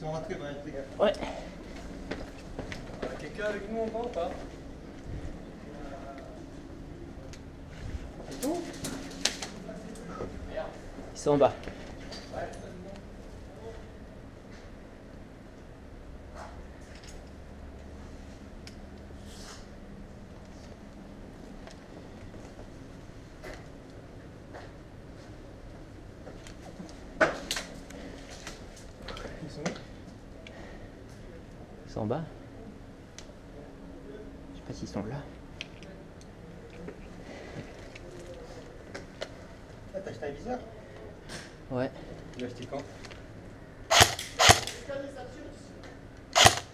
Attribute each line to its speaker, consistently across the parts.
Speaker 1: sont rentrés, bah, les gars.
Speaker 2: Ouais.
Speaker 1: Quelqu'un avec nous en bas ou pas? C'est tout?
Speaker 2: Ils sont en bas.
Speaker 1: Ils sont où?
Speaker 2: Ils sont en bas. Je sais pas s'ils sont là.
Speaker 1: Ah, t'as acheté un viseur?
Speaker 2: Ouais.
Speaker 1: Tu l'as acheté quand?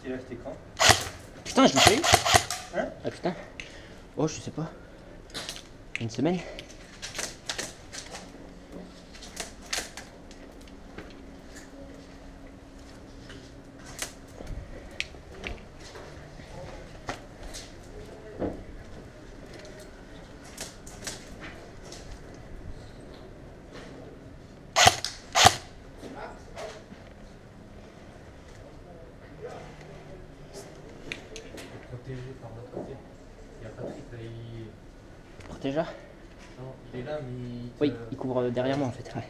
Speaker 1: Tu l'as acheté quand?
Speaker 2: Putain, je l'ai pas eu.
Speaker 1: Hein?
Speaker 2: Ah putain. Oh, je sais pas. Une semaine.
Speaker 3: Protégé par l'autre côté. Il y a Patrick là,
Speaker 2: Protégea.
Speaker 3: Non, il est là, mais il te...
Speaker 2: Oui, il couvre derrière moi en fait. Ouais.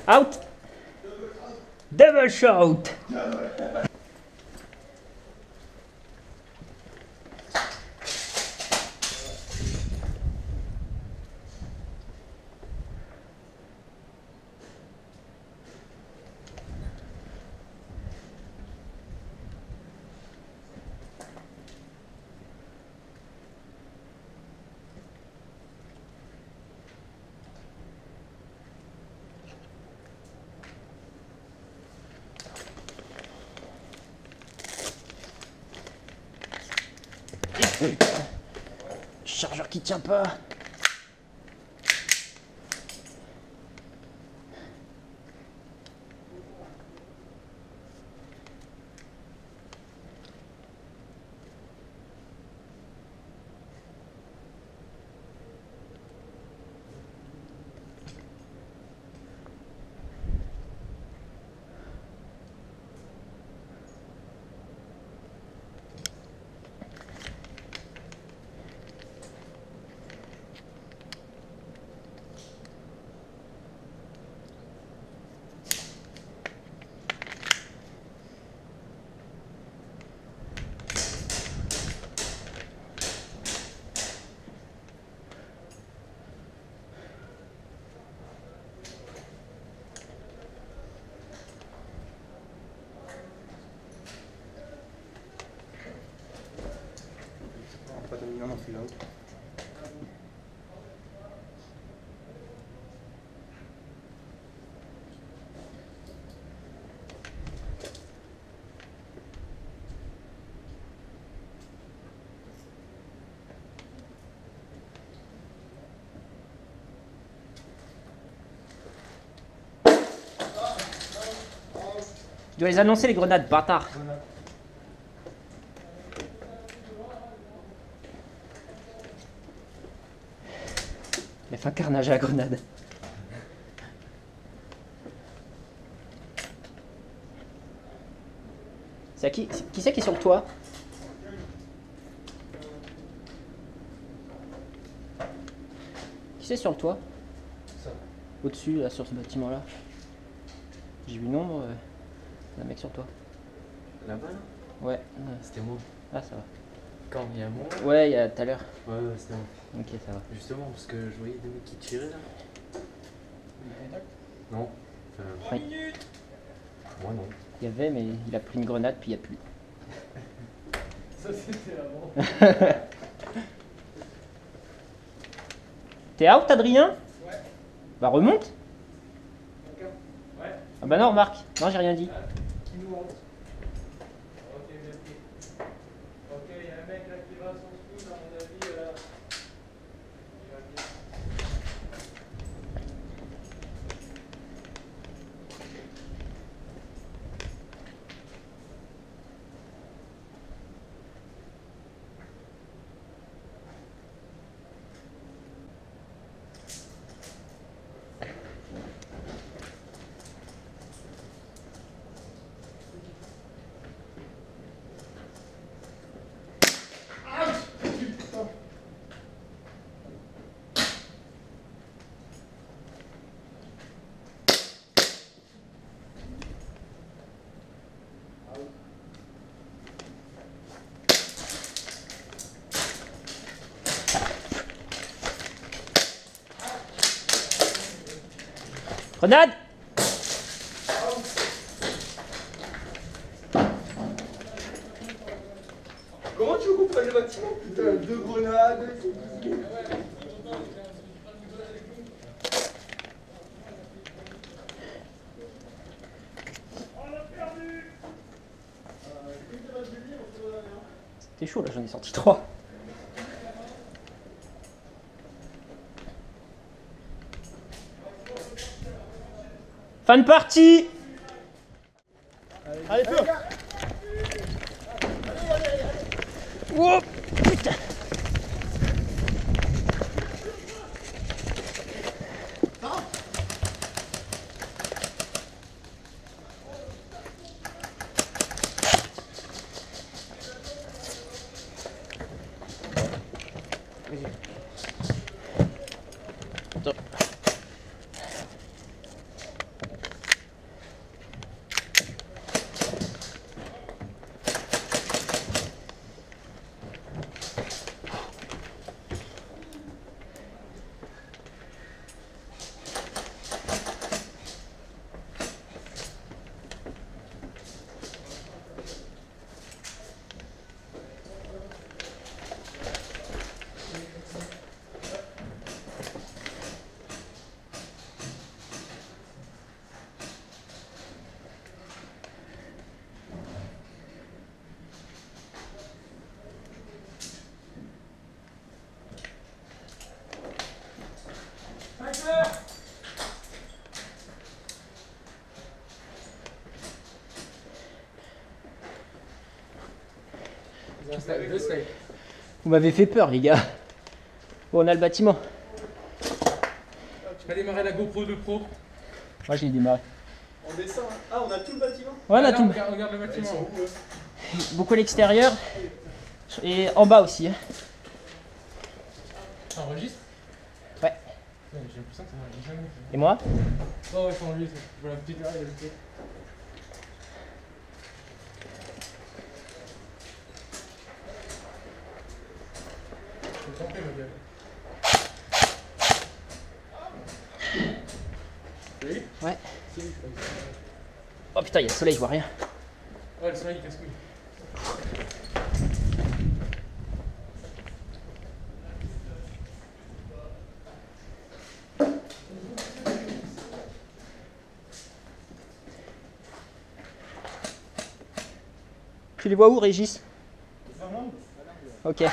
Speaker 2: Out. Double shot. Chargeur qui tient pas.
Speaker 1: Pas dominant non, celui-là.
Speaker 2: Tu dois les annoncer les grenades, bâtard. Il a fait un carnage à la grenade. C'est qui c'est qui est sur le toit? Qui c'est sur le toit?
Speaker 3: Ça.
Speaker 2: Au-dessus, là, sur ce bâtiment-là. J'ai vu une ombre d'un mec sur le toit.
Speaker 3: Là-bas, là
Speaker 2: Ouais.
Speaker 3: C'était moi.
Speaker 2: Ah, ça va.
Speaker 3: Quand il y a moi
Speaker 2: Ouais, il y a tout à l'heure.
Speaker 3: Ouais, c'était moi.
Speaker 2: Ok, ça va.
Speaker 3: Justement, parce que je voyais des mecs qui tiraient là. Non. Enfin,
Speaker 2: Ouais.
Speaker 3: moi non.
Speaker 2: Il y avait, mais il a pris une grenade, puis il n'y a plus.
Speaker 3: Ça c'était avant.
Speaker 2: T'es out, Adrien?
Speaker 3: Ouais.
Speaker 2: Bah, remonte.
Speaker 3: Ouais.
Speaker 2: Ah bah non, Marc. Non, j'ai rien dit.
Speaker 3: Qui nous monte. Ok, merci. Ok, il y a un mec là qui va son scout, à mon avis. Il va bien.
Speaker 2: Grenade!
Speaker 1: Comment tu veux qu'on prenne le bâtiment? Putain, 2 grenades.
Speaker 2: C'était chaud là, j'en ai sorti 3. Fin de partie! Allez, feu! Oh, putain! Vous m'avez fait peur, les gars. Bon, on a le bâtiment.
Speaker 3: Tu vas démarrer la GoPro de pro.
Speaker 2: Moi, je l'ai démarré.
Speaker 1: On descend. Ah, on a tout le bâtiment?
Speaker 2: Ouais, on a tout.
Speaker 3: Regarde le bâtiment.
Speaker 2: Beaucoup à l'extérieur. Et en bas aussi.
Speaker 3: Ça enregistre?
Speaker 2: Ouais.
Speaker 3: J'ai l'impression que ça n'arrive jamais.
Speaker 2: Et moi?
Speaker 3: Oh ouais, ça enregistre. Je vois la petite là, il y a le petit. Je vais tenter, ma gueule. Oui?
Speaker 2: Ouais.
Speaker 3: Si, je crois que c'est ça.
Speaker 2: Oh putain, il y a le soleil, je vois rien.
Speaker 3: Ouais, le soleil il casse-couille.
Speaker 2: Tu les vois où, Régis? Ok.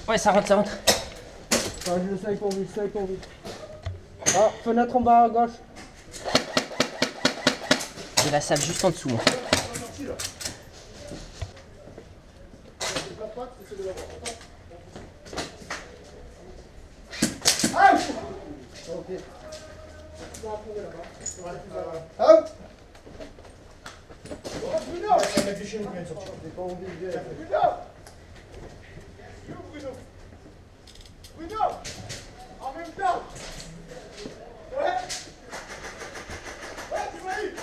Speaker 2: Ouais, ça rentre, ça rentre.
Speaker 1: Ah, je le sais pour lui, je le sais pour lui. Ah, fenêtre en bas à gauche.
Speaker 2: J'ai la salle juste en dessous, moi.
Speaker 1: Bruno, en même temps. Ouais. Ouais, tu m'as eu.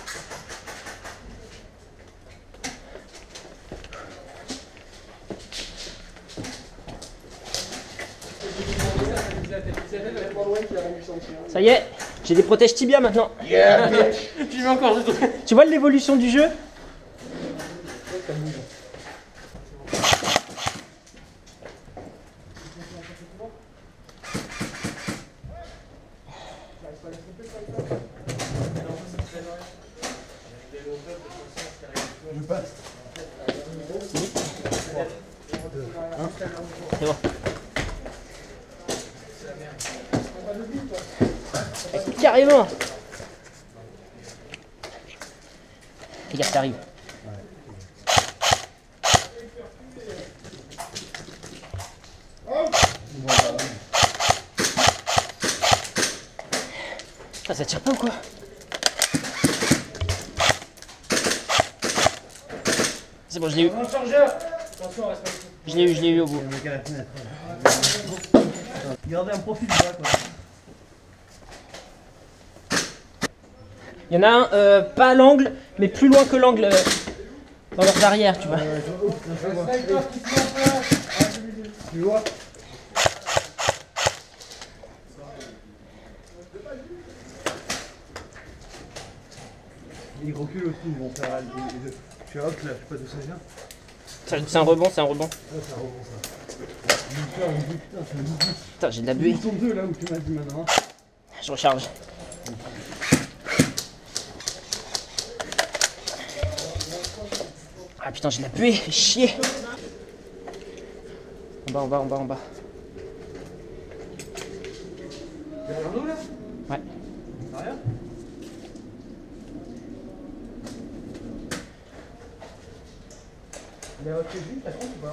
Speaker 2: Ça y est, j'ai des protèges tibia maintenant.
Speaker 1: Yeah, bitch.
Speaker 3: Tu mets encore juste.
Speaker 2: Tu vois l'évolution du jeu? C'est bon. Carrément. Regarde, t'arrives. Ah, ça tire pas ou quoi? C'est bon, je l'ai eu. Je l'ai eu au bout.
Speaker 1: Gardez un profil là, quoi.
Speaker 2: Il y en a un pas à l'angle, mais plus loin que l'angle dans leurs arrières, tu vois.
Speaker 1: Tu vois? Les reculs aussi, ils vont faire. Je suis out là, je sais pas d'où ça vient.
Speaker 2: C'est un rebond, c'est un rebond.
Speaker 1: Ah, ça rebond ça. Putain, c'est un bout.
Speaker 2: Putain, j'ai de la buée.
Speaker 1: Ils sont deux là où tu m'as dit maintenant.
Speaker 2: Je recharge. Ah putain, j'ai de la buée, fais chier. En bas, en bas, en bas, en bas.
Speaker 1: Derrière nous là?
Speaker 2: Ouais.
Speaker 1: Derrière? Il a fait vite, ça compte ou pas?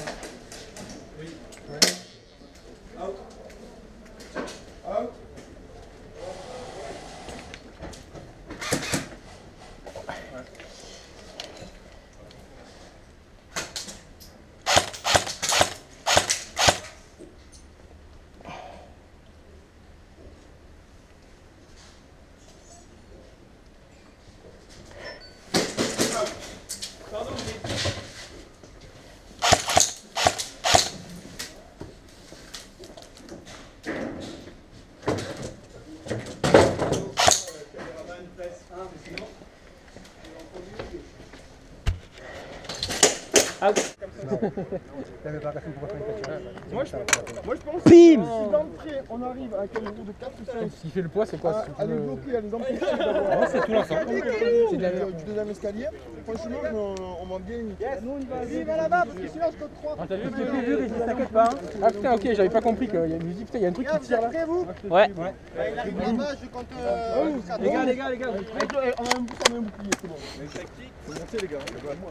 Speaker 1: Oui. Ouais. Out. Out.
Speaker 2: Out.
Speaker 1: Moi je pense
Speaker 2: Bim.
Speaker 1: si d'entrée on arrive avec un niveau de 4 ou 5
Speaker 4: Ce qui fait le poids, c'est quoi?
Speaker 1: à les bloquer, à les empêcher d'avoir
Speaker 4: C'est tout l'ensemble. C'est de la merde.
Speaker 1: du deuxième escalier, franchement on m'en gagne. Nous il va là-bas parce que sinon je code 3.
Speaker 4: Ah, t'as vu, t'inquiète pas. Hein. Ah putain, ok, j'avais pas compris qu'il y a une musique, putain, il y a un truc qui tire là.
Speaker 1: Après vous,
Speaker 2: Ouais.
Speaker 1: il arrive là-bas, je compte
Speaker 4: Les gars,
Speaker 1: on a un bouclier, c'est bon. Faut monter les gars.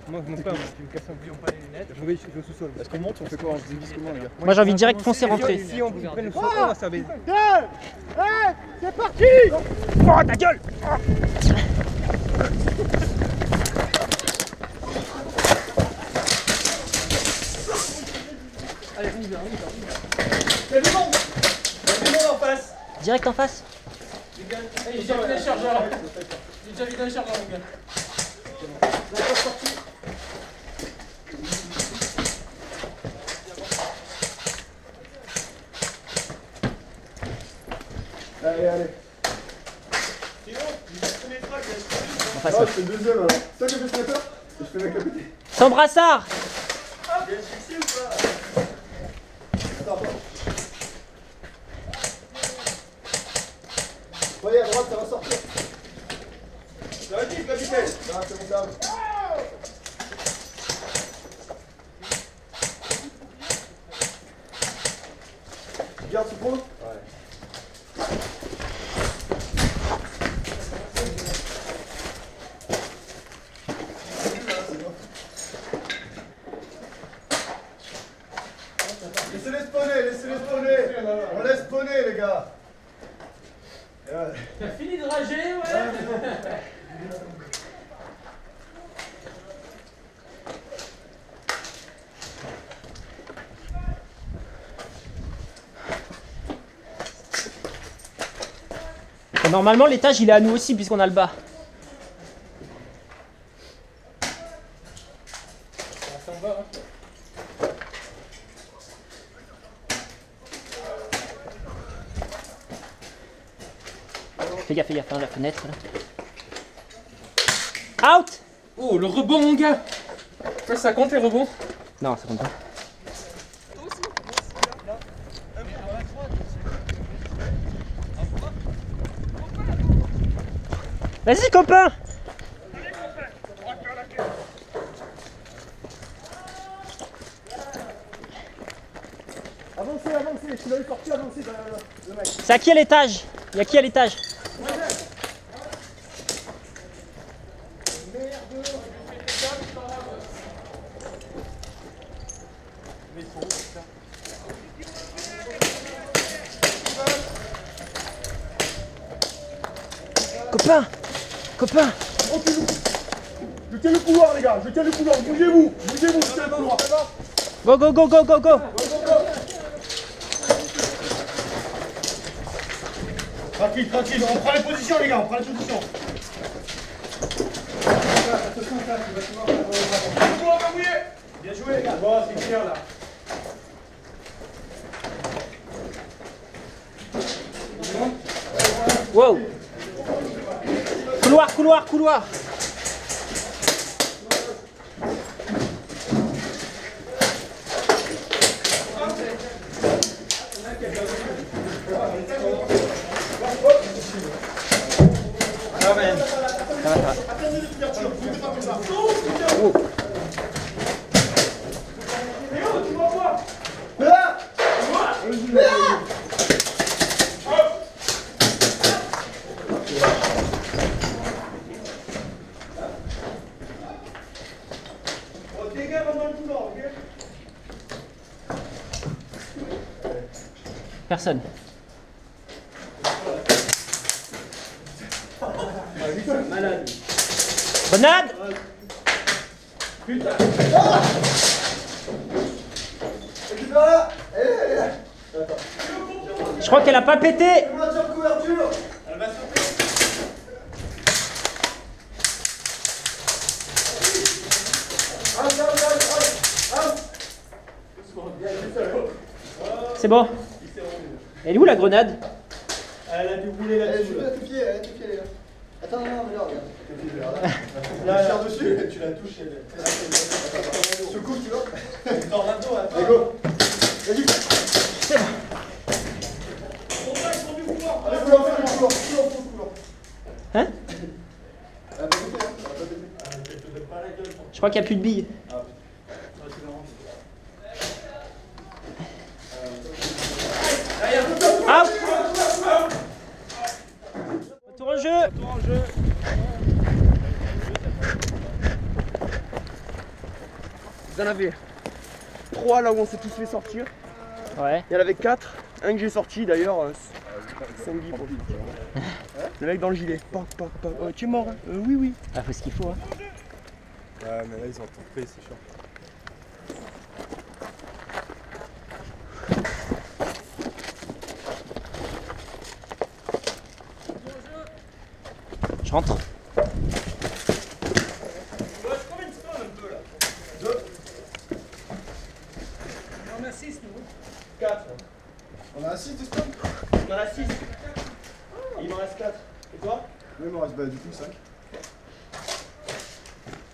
Speaker 4: Moi, je monte pas, tu me casses un peu pas les lunettes.
Speaker 1: Je vais au sous-sol. Est-ce qu'on monte, on fait quoi? On se divise comment les gars?
Speaker 2: Moi j'ai envie de direct foncer rentrer.
Speaker 4: Si on prenne le sol, on va s'abaisser.
Speaker 1: C'est parti!
Speaker 2: Oh ta gueule!
Speaker 3: C'est du monde. Il y a du monde en face.
Speaker 2: Direct en face.
Speaker 3: J'ai déjà vu des chargeurs là. J'ai déjà vu des chargeurs, mon gars.
Speaker 1: Allez, allez.
Speaker 2: En face.
Speaker 1: Ah, c'est le deuxième alors. C'est ça que fait ce matin? Je fais avec la côté.
Speaker 2: Sans brassard!
Speaker 1: Bien fixé ou pas? Attends, attends. Voyez à droite, ça va sortir. Ça va vite la vitesse. Ah, c'est bon, ça va. Garde ce point. Ouais.
Speaker 2: Normalement, l'étage, il est à nous aussi, puisqu'on a le bas. Fais gaffe, dans la fenêtre, là. Out!
Speaker 4: Oh, le rebond, mon gars. Ouais, ça compte les rebonds?
Speaker 2: Non, ça compte pas. Vas-y, copain!
Speaker 1: Avancez, avancez, si vous avez sorti, avancez le mec.
Speaker 2: C'est à qui à l'étage? Il y a qui à l'étage? Copain! Copain!
Speaker 1: Je tiens le couloir, les gars, je tiens le couloir, bougez-vous, je tiens le couloir.
Speaker 2: Go, go, go, go, go, go!
Speaker 1: Tranquille, tranquille, on prend les positions, les gars, on prend les positions. Bien joué, les gars. Bon, c'est clair là.
Speaker 2: Wow! Couloir, couloir, couloir! Personne. Grenade! Je crois qu'elle a pas pété. C'est bon. Elle est où la grenade?
Speaker 1: Elle a dû rouler là-dessus. Elle a tes pieds, les gars. Attends, non, mais là, regarde. Là, elle tire dessus, tu la touches. Tu coupes, tu vois. Tornado, attends. Allez, go. Vas-y.
Speaker 2: C'est bon.
Speaker 1: Allez, couloir.
Speaker 2: Hein? Je crois qu'il n'y a plus de billes. Ah! Retour en jeu.
Speaker 5: Vous en avez 3 là où on s'est tous fait sortir.
Speaker 2: Ouais.
Speaker 5: Il y en avait 4. Un que j'ai sorti d'ailleurs. 5 guides pour le mec dans le gilet. Pac, pac, pac. Tu es mort hein? Oui, oui.
Speaker 2: Ah, faut ce qu'il faut. Hein.
Speaker 1: Ouais, mais là, ils ont tout pris, c'est sûr.
Speaker 2: Je rentre.
Speaker 4: On a 6 nous.
Speaker 1: 4. On a un 6 de spawn.
Speaker 5: On en a 6. Il m'en reste 4. Et toi?
Speaker 1: Oui, il m'en reste du coup 5.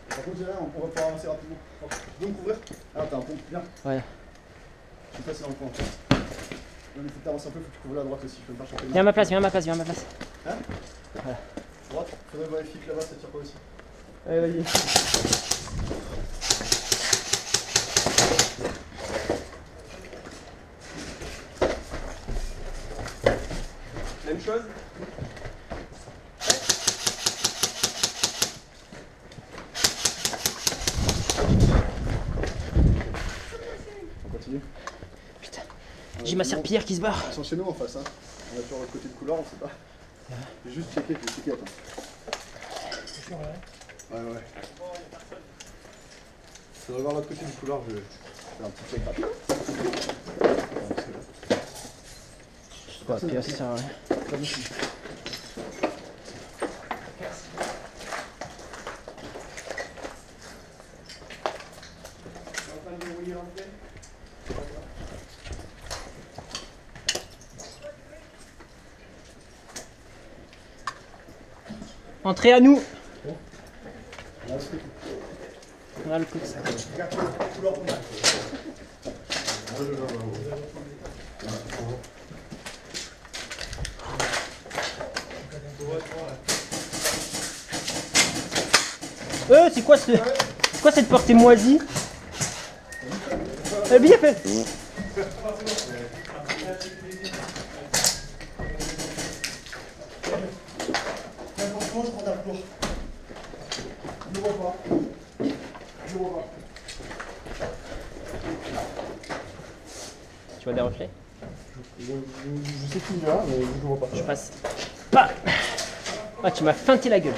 Speaker 1: Par contre, on va pouvoir avancer rapidement. Tu veux me couvrir? Ah, t'as un pont, bien.
Speaker 2: Ouais.
Speaker 1: Je suis passé dans le coin. Non, mais faut que t'avances un peu, faut que tu couvres la droite aussi. Je peux me faire choper.
Speaker 2: Viens à ma place, viens à ma place, viens à ma place.
Speaker 1: Hein?
Speaker 2: Voilà.
Speaker 1: Droite. Faudrait vérifier que là-bas ça tire pas aussi.
Speaker 5: Allez, vas-y. Même chose.
Speaker 1: On continue.
Speaker 2: Putain. J'ai ma serpillière qui se barre.
Speaker 1: Ils sont chez nous en face. Hein. On a sur l'autre côté du couloir, on sait pas. J'ai juste checké, attends. Ouais, ouais. Faudrait voir l'autre côté du couloir, je vais faire un petit check rapide.
Speaker 2: Ouais, puis ça sert à rien.
Speaker 1: Comme ici.
Speaker 2: Entrez à nous. On a le coup. C'est quoi cette portée moisie? Bien fait.
Speaker 1: Franchement, je prends ta cour. Je ne vois pas. Je ne vois pas.
Speaker 2: Tu vois des reflets?
Speaker 1: Je sais qu'il y a, mais je ne vois pas.
Speaker 2: Je passe. Pas. Ah, tu m'as feinté la gueule.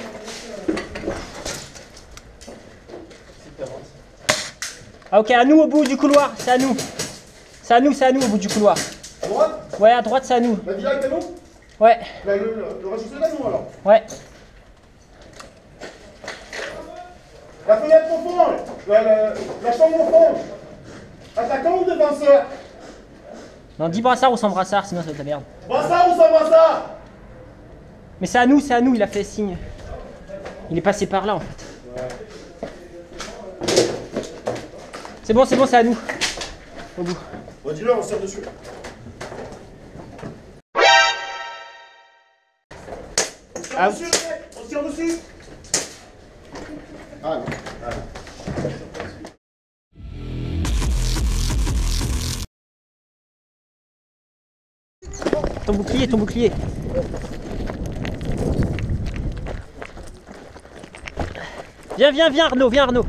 Speaker 2: Ah ok, à nous au bout du couloir, c'est à nous. C'est à nous au bout du couloir.
Speaker 1: À droite?
Speaker 2: Ouais, à droite c'est à nous.
Speaker 1: Bah direct à nous?
Speaker 2: Ouais.
Speaker 1: Bah, le rez-de-chaussée à nous alors.
Speaker 2: Ouais.
Speaker 1: La fenêtre au fond, la chambre au fond. Attaquant ou défenseur?
Speaker 2: Non, dis brassard ou sans brassard, sinon ça va être la merde.
Speaker 1: Brassard ou sans brassard?
Speaker 2: Mais c'est à nous, il a fait signe. Il est passé par là en fait. C'est bon, c'est à nous. Au bout.
Speaker 1: Bah dis-le, on se tire dessus.
Speaker 2: Ah.
Speaker 1: On se tire dessus. Ah non.
Speaker 2: Ton bouclier. Viens Arnaud.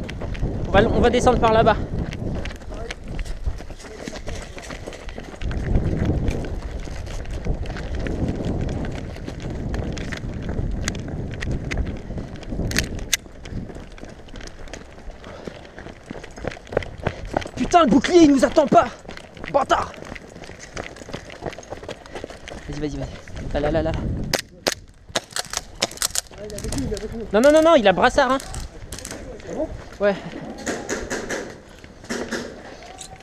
Speaker 2: On va descendre par là-bas. Putain, le bouclier il nous attend pas. Bâtard. Vas-y. Là. Non, il a brassard hein.
Speaker 4: C'est bon?
Speaker 2: Ouais.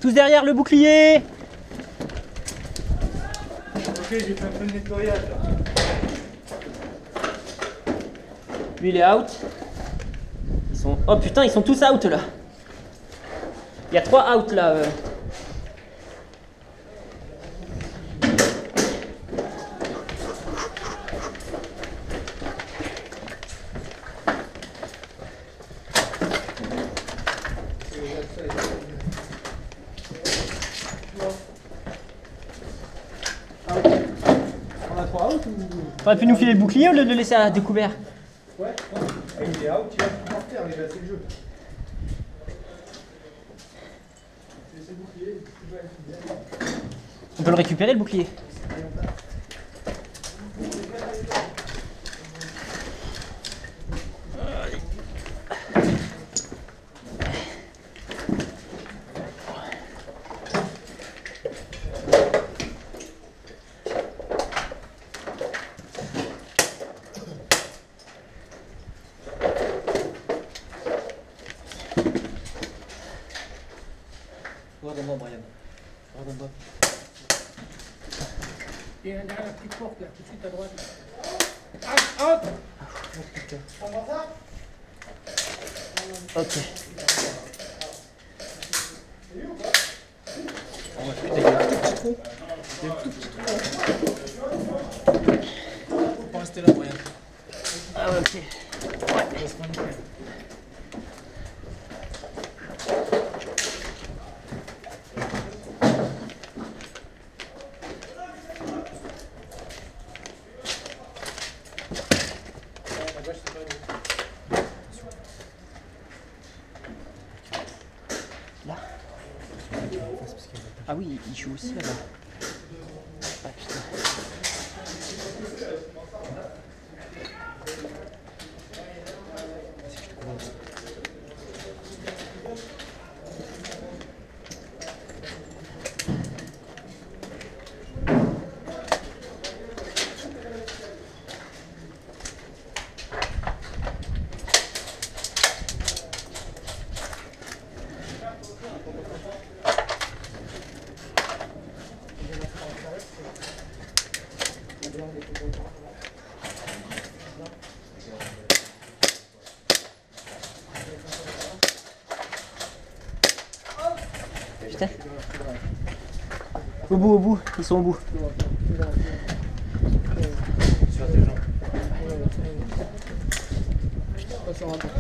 Speaker 2: Tous derrière le bouclier.
Speaker 3: Ok, j'ai fait un peu de nettoyage là.
Speaker 2: Lui il est out. Oh putain, ils sont tous out là. Il y a 3 out là.
Speaker 1: On a 3 out ou...
Speaker 2: T'aurais pu nous filer le bouclier au lieu de le laisser à découvert.
Speaker 1: Ouais. Il est out, il va tout par terre, mais c'est le jeu. Laissez le bouclier.
Speaker 2: On peut le récupérer le bouclier.
Speaker 1: Regarde-moi, Brian. Regarde-moi.
Speaker 4: Et derrière la petite porte là, tout de suite à droite.
Speaker 2: Ok.
Speaker 4: Faut pas rester là, Brian.
Speaker 2: Ah ouais, ok. Là. Ah oui, il joue aussi là-bas. Ah putain. hein. Au bout, ils sont au bout.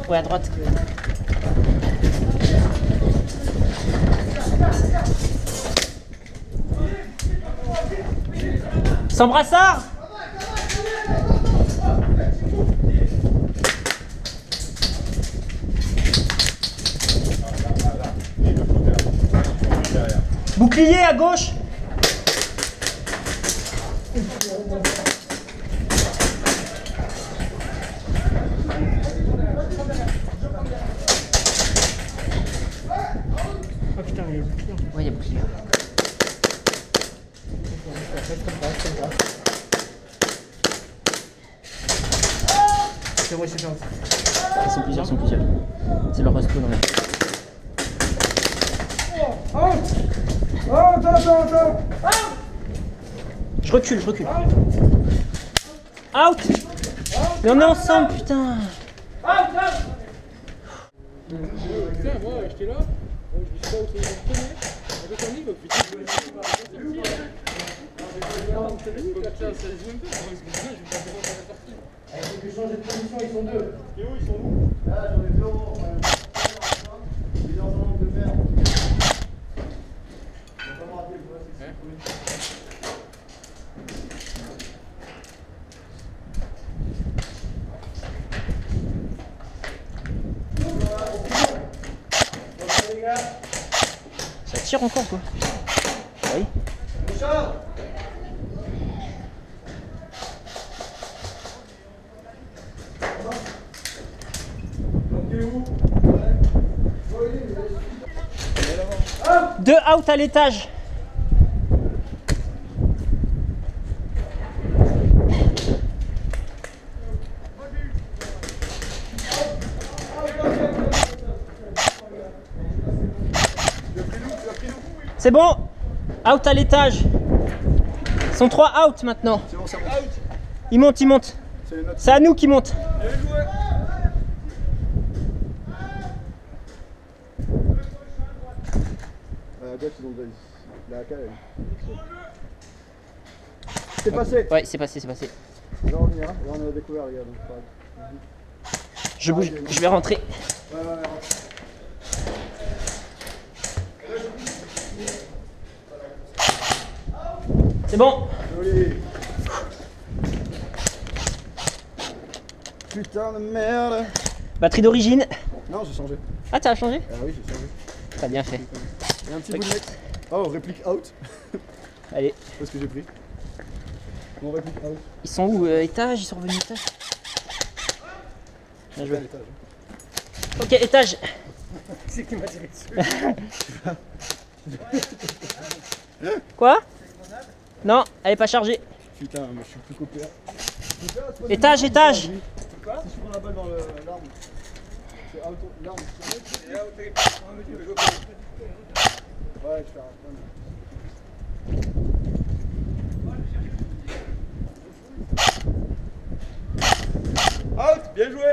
Speaker 2: Ouais, à droite. Sans brassard. Bouclier à gauche.
Speaker 4: Ah putain, il y a le bouclier.
Speaker 2: Ouais, il y a bouclier.
Speaker 4: C'est vrai, c'est bien.
Speaker 2: Ils sont plusieurs, C'est leur respawn, ouais. Je recule. Out. Mais on est ensemble, putain.
Speaker 4: Putain, moi j'étais là, je me suis pas où c'est avec un livre, putain.
Speaker 1: Avec les changer de position, ils sont deux. Et où ils sont où? Là, j'en ai deux en haut. Ils sont en train de faire. On va pas me rappeler, tu vois, c'est
Speaker 2: Ça tire encore, quoi. Oui. Deux out à l'étage. C'est bon. Out à l'étage. Ils sont 3 out maintenant.
Speaker 1: bon, ça monte.
Speaker 2: Ils montent. C'est à nous qui montent.
Speaker 1: C'est passé.
Speaker 2: Ouais, c'est passé.
Speaker 1: On va revenir, là on a découvert les gars, donc pareil.
Speaker 2: Je bouge, je vais rentrer.
Speaker 1: Ouais.
Speaker 2: C'est bon.
Speaker 1: Joli. Putain de merde.
Speaker 2: Batterie d'origine.
Speaker 1: Non, j'ai changé.
Speaker 2: Ah, t'as changé?
Speaker 1: Ah oui, j'ai changé.
Speaker 2: T'as bien fait.
Speaker 1: Et un petit bout de mec. Oh, réplique out.
Speaker 2: Allez.
Speaker 1: C'est ce que j'ai pris. Mon réplique out.
Speaker 2: Ils sont où? Étage? Ils sont revenus étage? Bien joué. Ok, étage.
Speaker 4: C'est qui m'a tiré dessus.
Speaker 2: Quoi? Non, elle est pas chargée.
Speaker 1: Putain, mais je suis plus coupé.
Speaker 2: Étage.
Speaker 1: C'est quoi? Si je prends la balle dans l'arme. C'est out, l'arme. Ouais, je fais un.
Speaker 5: Out, bien joué.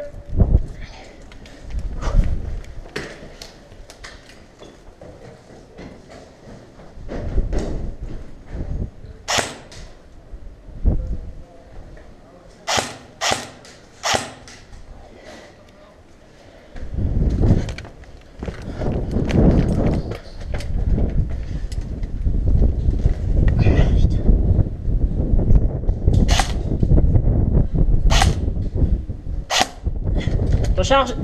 Speaker 2: Recharge.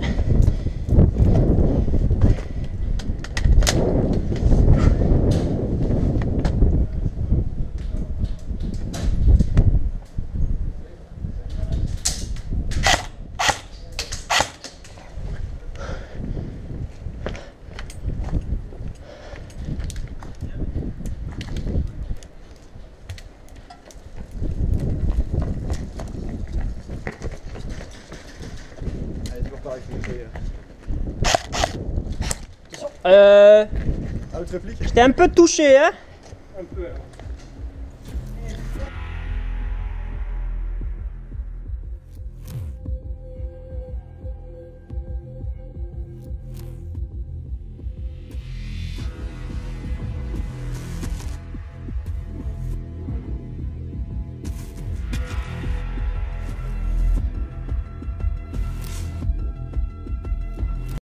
Speaker 1: Out réplique.
Speaker 2: J'étais un peu touché, hein.
Speaker 4: Un peu alors.